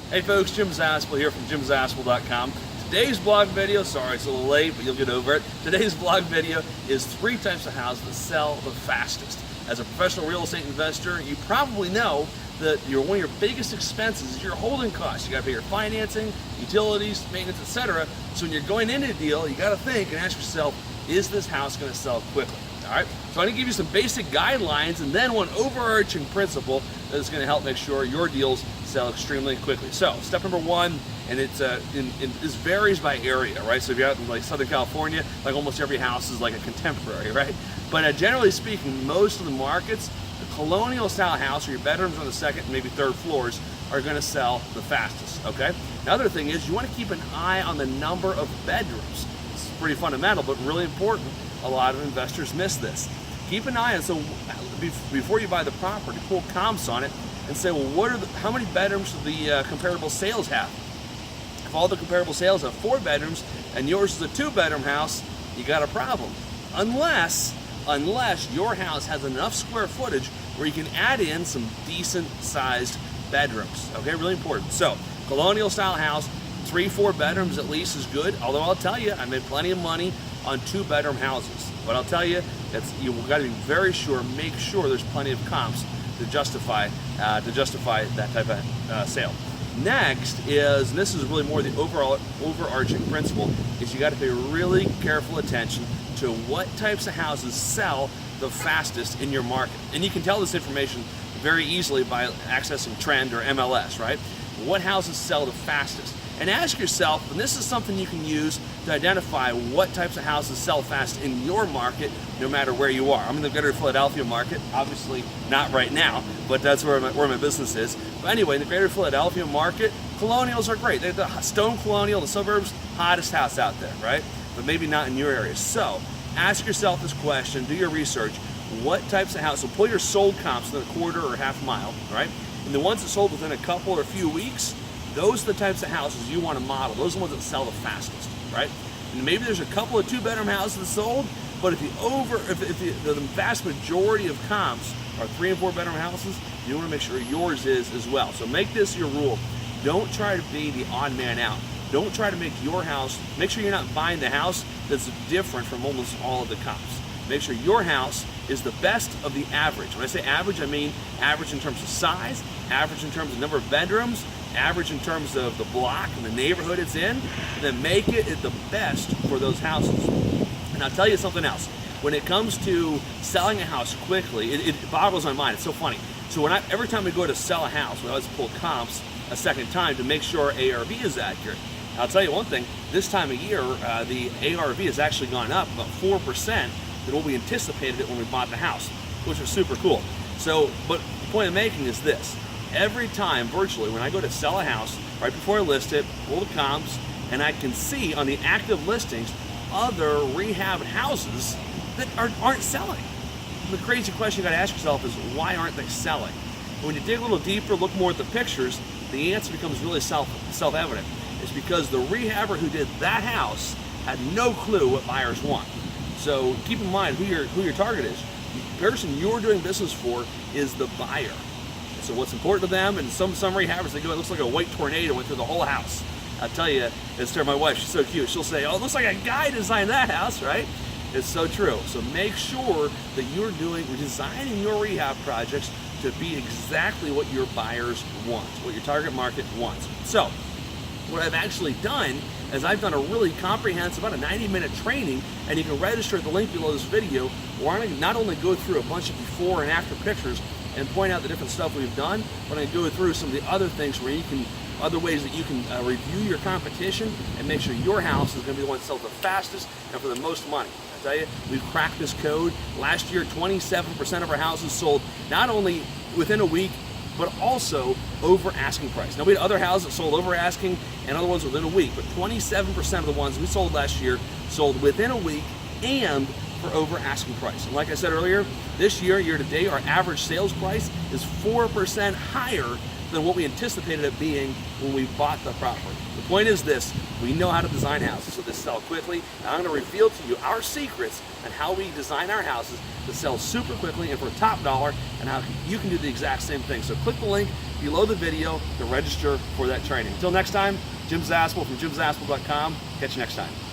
Hey folks, Jim Zaspel here from jimzaspel.com. Today's blog video, sorry it's a little late, but you'll get over it. Today's blog video is 3 types of houses that sell the fastest. As a professional real estate investor, you probably know that one of your biggest expenses is your holding costs. You gotta pay your financing, utilities, maintenance, etc. So when you're going into a deal, you gotta think and ask yourself, is this house gonna sell quickly? All right, so I'm gonna give you some basic guidelines and then one overarching principle that is gonna help make sure your deals sell extremely quickly. So step number 1, and this varies by area, right? So if you're out in like Southern California, like almost every house is like a contemporary, right? But generally speaking, most of the markets, the colonial style house where your bedrooms on the second and maybe third floors are gonna sell the fastest, okay? The other thing is you wanna keep an eye on the number of bedrooms. It's pretty fundamental, but really important. A lot of investors miss this. Keep an eye on, so before you buy the property, pull comps on it and say, well, how many bedrooms do the comparable sales have? If all the comparable sales have 4 bedrooms and yours is a 2-bedroom house, you got a problem. Unless your house has enough square footage where you can add in some decent sized bedrooms. Okay, really important. So, colonial style house, 3-4 bedrooms at least is good. Although I'll tell you, I made plenty of money on 2-bedroom houses. But I'll tell you, you've got to be very sure, make sure there's plenty of comps to justify that type of sale. Next is, and this is really more the overarching principle, is you got to pay really careful attention to what types of houses sell the fastest in your market. And you can tell this information very easily by accessing Trend or MLS, right? What houses sell the fastest? And ask yourself, and this is something you can use to identify what types of houses sell fast in your market, no matter where you are. I'm in the greater Philadelphia market, obviously not right now, but that's where my business is. But anyway, in the greater Philadelphia market, colonials are great. They're the stone colonial, the suburbs, hottest house out there, right? But maybe not in your area. So ask yourself this question, do your research. What types of houses, so pull your sold comps within a quarter or half mile, right? And the ones that sold within a couple or a few weeks, those are the types of houses you want to model. Those are the ones that sell the fastest, right? And maybe there's a couple of 2-bedroom houses that sold, but if the vast majority of comps are 3- and 4-bedroom houses, you want to make sure yours is as well. So make this your rule. Don't try to be the odd man out. Don't try to make your house, make sure you're not buying the house that's different from almost all of the comps. Make sure your house is the best of the average. When I say average, I mean average in terms of size, average in terms of number of bedrooms, average in terms of the block and the neighborhood it's in, and then make it the best for those houses. And I'll tell you something else. When it comes to selling a house quickly, it boggles my mind. It's so funny. So every time we go to sell a house, we always pull comps a second time to make sure our ARV is accurate. I'll tell you one thing, this time of year, the ARV has actually gone up about 4% than what we anticipated it when we bought the house, which was super cool. So, but the point I'm making is this. Every time, virtually, when I go to sell a house, right before I list it, pull the comps, and I can see on the active listings other rehab houses that aren't selling. And the crazy question you gotta ask yourself is, why aren't they selling? And when you dig a little deeper, look more at the pictures, the answer becomes really self-evident. It's because the rehabber who did that house had no clue what buyers want. So keep in mind who your target is. The person you're doing business for is the buyer. So what's important to them, and some rehabbers, they go, it looks like a white tornado went through the whole house. I'll tell you, it's to my wife, she's so cute. She'll say, oh, it looks like a guy designed that house, right? It's so true. So make sure that you're designing your rehab projects to be exactly what your buyers want, what your target market wants. So what I've actually done is I've done a really comprehensive, about a 90-minute training, and you can register at the link below this video, where I'm going to not only go through a bunch of before and after pictures and point out the different stuff we've done, but I'm going to go through some of the other things where other ways that you can review your competition and make sure your house is going to be the one that sells the fastest and for the most money. I tell you, we've cracked this code. Last year, 27% of our houses sold not only within a week, but also over asking price. Now, we had other houses that sold over asking and other ones within a week, but 27% of the ones we sold last year sold within a week and for over asking price. And like I said earlier, this year to date, our average sales price is 4% higher than what we anticipated it being when we bought the property. The point is this: we know how to design houses so they sell quickly, and I'm going to reveal to you our secrets on how we design our houses to sell super quickly and for top dollar, and how you can do the exact same thing. So click the link below the video to register for that training. Until next time, Jim Zaspel from jimzaspel.com. Catch you next time.